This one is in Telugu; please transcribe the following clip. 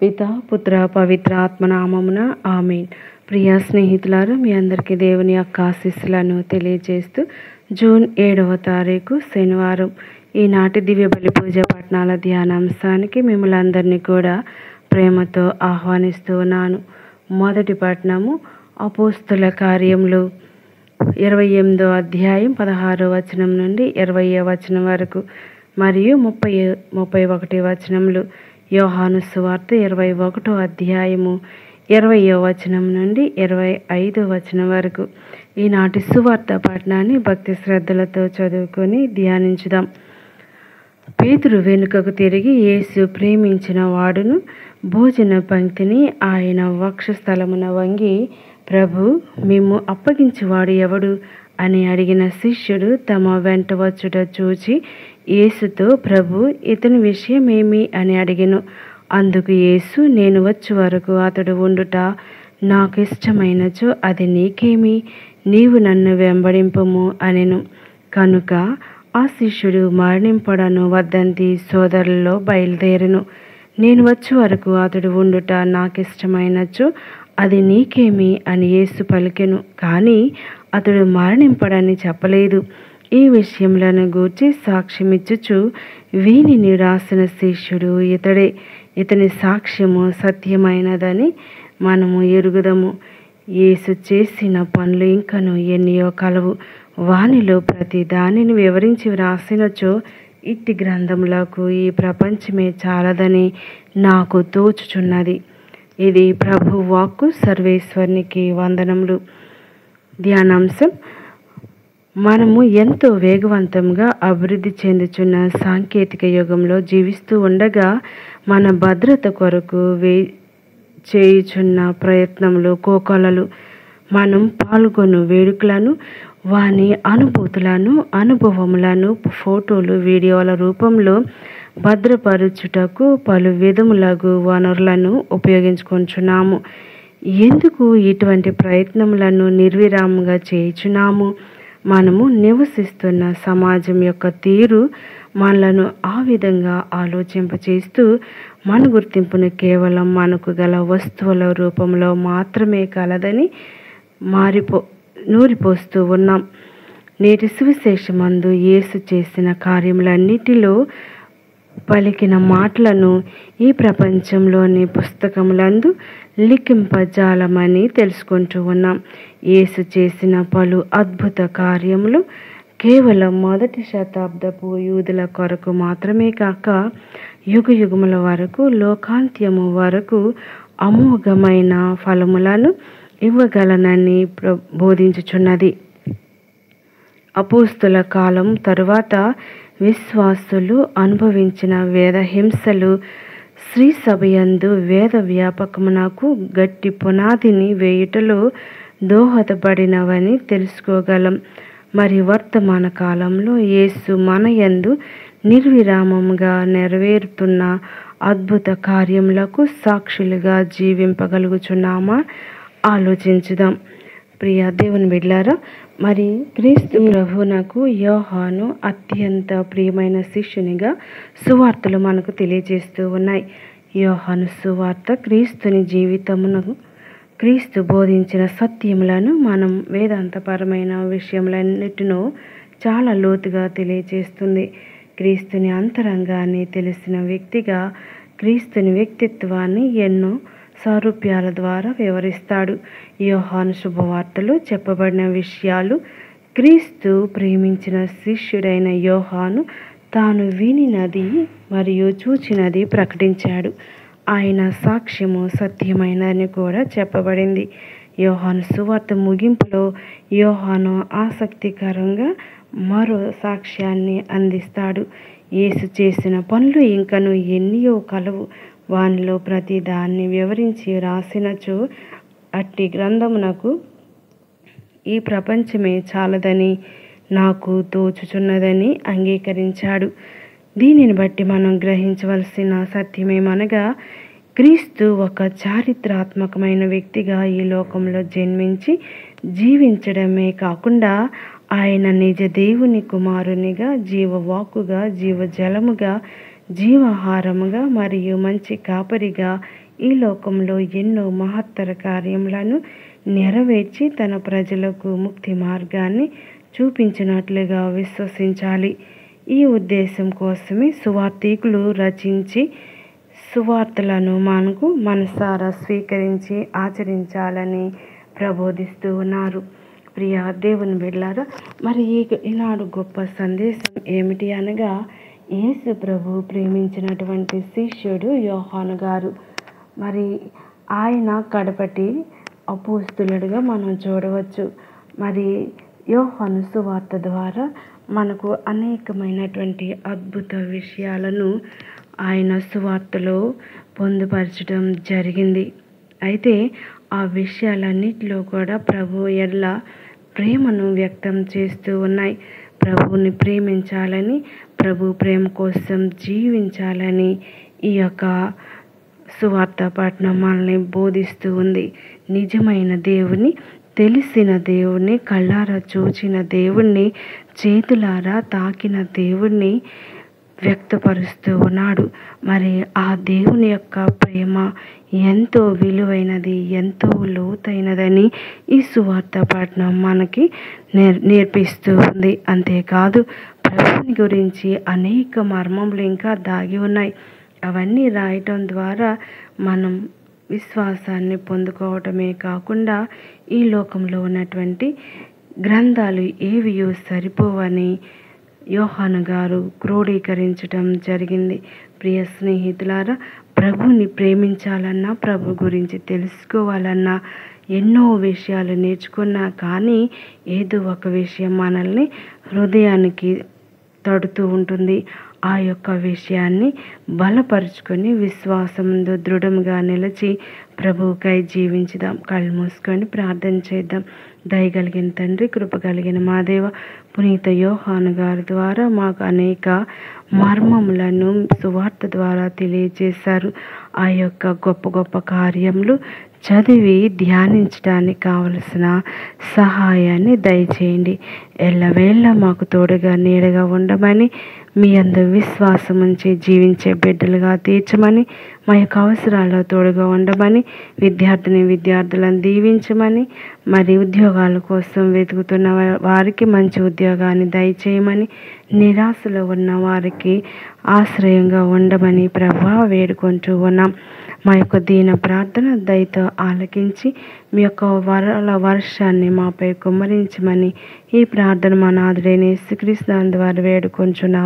పితా పుత్ర పవిత్ర ఆత్మనామమున ఆమేన్. ప్రియ స్నేహితులారా, మీ అందరికీ దేవుని యొక్క ఆశీస్సులను తెలియజేస్తూ జూన్ 7వ తారీఖు శనివారం ఈనాటి దివ్య బలి పూజ పట్టణాల ధ్యానాంశానికి మిమ్మల్ని అందరినీ కూడా ప్రేమతో ఆహ్వానిస్తూ ఉన్నాను. మొదటి పట్టణము అపోస్తుల కార్యములు 28వ అధ్యాయం 16వ వచనం నుండి 20వ వచనం వరకు మరియు 31వ వచనములు. యోహాను సువార్త 21వ అధ్యాయము 20వ వచనం నుండి 25వ వచనం వరకు ఈనాటి సువార్త పఠనాన్ని భక్తి శ్రద్ధలతో చదువుకొని ధ్యానించుదాం. పేతురు వెనుకకు తిరిగి యేసు ప్రేమించిన వాడును భోజన పంక్తిని ఆయన వక్షస్థలమున వంగి, ప్రభు, మిమ్ము అప్పగించువాడు ఎవడు అని అడిగిన శిష్యుడు తమ వెంట వచ్చుట చూచి యేసుతో, ప్రభు, ఇతని విషయమేమి అని అడిగెను. అందుకు యేసు, నేను వచ్చు వరకు అతడు ఉండుట నాకు ఇష్టమైనచో అది నీకేమి, నీవు నన్ను వెంబడింపుము అనెను. కనుక ఆ శిష్యుడు మరణింపడను వద్దంతి సోదరులలో బయలుదేరెను. నేను వచ్చే వరకు అతడు ఉండుట నాకు ఇష్టమైనచో అది నీకేమి అని యేసు పలికెను. కానీ అతడు మరణింపడని చెప్పలేదు. ఈ విషయములను గూర్చి సాక్ష్యమిచ్చుచు వీనిని రాసిన శిష్యుడు ఇతడే. ఇతని సాక్ష్యము సత్యమైనదని మనము ఎరుగుదము. యేసు చేసిన పనులు ఇంకను ఎన్నో కలవు. వానిలో ప్రతి దానిని వివరించి వ్రాసినచో ఇట్టి గ్రంథములకు ఈ ప్రపంచమే చాలదని నాకు తోచుచున్నది. ఇది ప్రభు వాక్కు. సర్వేశ్వరునికి వందనములు. ధ్యానాంశం: మనము ఎంతో వేగవంతంగా అభివృద్ధి చెందుచున్న సాంకేతిక యుగంలో జీవిస్తూ ఉండగా మన భద్రత కొరకు చేయుచున్న ప్రయత్నములు కోకొలలు. మనం పాల్గొను వేడుకలను, వాని అనుభూతులను, అనుభవములను ఫోటోలు, వీడియోల రూపంలో భద్రపరచుటకు పలు విధములగు వనరులను ఉపయోగించుకొంచున్నాము. ఎందుకు ఇటువంటి ప్రయత్నములను నిర్విరామంగా చేయుచున్నాము? మనము నివసిస్తున్న సమాజం యొక్క తీరు మనలను ఆ విధంగా ఆలోచింపచేస్తూ మన గుర్తింపును కేవలం మనకు గల వస్తువుల రూపంలో మాత్రమే కలదని నూరిపోస్తూ ఉన్నాం. నేటి సువిశేషమందు యేసు చేసిన కార్యములన్నిటిలో పలికిన మాటలను ఈ ప్రపంచంలోని పుస్తకములందు లిఖింపజాలమని తెలుసుకుంటూ ఉన్నాం. యేసు చేసిన పలు అద్భుత కార్యములు కేవలం మొదటి శతాబ్దపు యూదుల కొరకు మాత్రమే కాక యుగయుగముల వరకు, లోకాంత్యము వరకు అమోఘమైన ఫలములను ఇవ్వగలనని బోధించుచున్నది. అపోస్తుల కాలం తరువాత విశ్వాసులు అనుభవించిన వేద హింసలు శ్రీ సభయందు వేద వ్యాపకమునకు గట్టి పునాదిని వేయుటలో దోహదపడినవని తెలుసుకోగలం. మరి వర్తమాన కాలంలో యేసు మన యందు నిర్విరామముగా నెరవేరుతున్న అద్భుత కార్యములకు సాక్షులుగా జీవింపగలుగుచున్నామా? ఆలోచించుదాం. ప్రియ దేవుని బిడ్డలారా, మరి క్రీస్తు ప్రభువునకు యోహాను అత్యంత ప్రియమైన శిష్యునిగా సువార్తలు మనకు తెలియజేస్తూ ఉన్నాయి. యోహాను సువార్త క్రీస్తుని జీవితమును, క్రీస్తు బోధించిన సత్యములను, మనం వేదాంతపరమైన విషయములన్నిటినో చాలా లోతుగా తెలియజేస్తుంది. క్రీస్తుని అంతరంగాన్ని తెలిసిన వ్యక్తిగా క్రీస్తుని వ్యక్తిత్వాన్ని ఎన్నో సారూప్యాల ద్వారా వివరిస్తాడు. యోహాను శుభవార్తలో చెప్పబడిన విషయాలు క్రీస్తు ప్రేమించిన శిష్యుడైన యోహాను తాను వినినది మరియు చూచినది ప్రకటించాడు. ఆయన సాక్ష్యము సత్యమైనదని కూడా చెప్పబడింది. యోహాను సువార్త ముగింపులో యోహాను ఆసక్తికరంగా మరో సాక్ష్యాన్ని అందిస్తాడు. యేసు చేసిన పనులు ఇంకను ఎన్నో కలవు. వానిలో ప్రతి దాన్ని వివరించి రాసినచో అట్టి గ్రంథమునకు ఈ ప్రపంచమే చాలదని నాకు తోచుచున్నదని అంగీకరించాడు. దీనిని బట్టి మనం గ్రహించవలసిన సత్యమేమనగా, క్రీస్తు ఒక చారిత్రాత్మకమైన వ్యక్తిగా ఈ లోకంలో జన్మించి జీవించడమే కాకుండా ఆయన నిజ దేవుని కుమారునిగా, జీవవాక్కుగా, జీవజలముగా, జీవాహారముగా మరియు మంచి కాపరిగా ఈ లోకంలో ఎన్నో మహత్తర కార్యములను నెరవేర్చి తన ప్రజలకు ముక్తి మార్గాన్ని చూపించినట్లుగా విశ్వసించాలి. ఈ ఉద్దేశం కోసమే సువార్థికులు రచించి సువార్తలను మనకు మనసారా స్వీకరించి ఆచరించాలని ప్రబోధిస్తూ ఉన్నారు. ప్రియ దేవుని బిడ్డలారా, మరి ఈనాడు గొప్ప సందేశం ఏమిటి అనగా, యేసు ప్రభు ప్రేమించినటువంటి శిష్యుడు యోహాను గారు. మరి ఆయన కడపటి అపోస్తులుడిగా మనం చూడవచ్చు. మరి యోహాను సువార్త ద్వారా మనకు అనేకమైనటువంటి అద్భుత విషయాలను ఆయన సువార్తలో పొందుపరచడం జరిగింది. అయితే ఆ విషయాలన్నిటిలో కూడా ప్రభు ఎడల ప్రేమను వ్యక్తం చేస్తూ ఉన్నాయి. ప్రభువుని ప్రేమించాలని, ప్రభు ప్రేమ కోసం జీవించాలని ఈ యొక్క సువార్త పఠనం మనల్ని బోధిస్తూ ఉంది. నిజమైన దేవుని, తెలిసిన దేవుణ్ణి, కళ్ళారా చూచిన దేవుణ్ణి, చేతులారా తాకిన దేవుణ్ణి వ్యక్తపరుస్తూ ఉన్నాడు. మరి ఆ దేవుని యొక్క ప్రేమ ఎంతో విలువైనది, ఎంతో లోతైనదని ఈ సువార్త పఠనం మనకి నేర్పిస్తూ ఉంది. అంతేకాదు, ప్రభుని గురించి అనేక మర్మములు ఇంకా దాగి ఉన్నాయి. అవన్నీ రాయటం ద్వారా మనం విశ్వాసాన్ని పొందుకోవటమే కాకుండా ఈ లోకంలో ఉన్నటువంటి గ్రంథాలు ఏవియో సరిపోవని యోహాను గారు క్రోడీకరించటం జరిగింది. ప్రియ స్నేహితులారా, ప్రభుని ప్రేమించాలన్నా, ప్రభు గురించి తెలుసుకోవాలన్నా ఎన్నో విషయాలు నేర్చుకున్నా కానీ ఏదో ఒక విషయం మనల్ని హృదయానికి తడుతూ ఉంటుంది. ఆ యొక్క విషయాన్ని బలపరుచుకొని విశ్వాసంతో దృఢంగా నిలిచి ప్రభువుకై జీవించుదాం. కళ్ళు మూసుకొని ప్రార్థన చేద్దాం. దయగలిగిన తండ్రి, కృప కలిగిన మా దేవ, పునీత యోహాను గారి ద్వారా మాకు అనేక మర్మములను సువార్త ద్వారా తెలియజేశారు. ఆ యొక్క గొప్ప గొప్ప కార్యములు చదివి ధ్యానించడానికి కావలసిన సహాయాన్ని దయచేయండి. ఎల్లవేళ మాకు తోడుగా నీడగా ఉండమని, మీ అందు విశ్వాసం ఉంచి జీవించే బిడ్డలుగా తీర్చమని, మా యొక్క అవసరాల్లో తోడుగా ఉండమని, విద్యార్థులను దీవించమని, మరి ఉద్యోగాల కోసం వెతుకుతున్న వారికి మంచి ఉద్యోగాన్ని దయచేయమని, నిరాశలో ఉన్న వారికి ఆశ్రయంగా ఉండమని ప్రభువా వేడుకుంటూ ఉన్నాం. మా యొక్క దీన ప్రార్థన దయతో ఆలకించి మీ యొక్క వరాల వర్షాన్ని మాపై కుమ్మరించమని ఈ ప్రార్థన మా నాథుడైన యేసుక్రీస్తు ద్వారా వేడుకొంచున్నాం.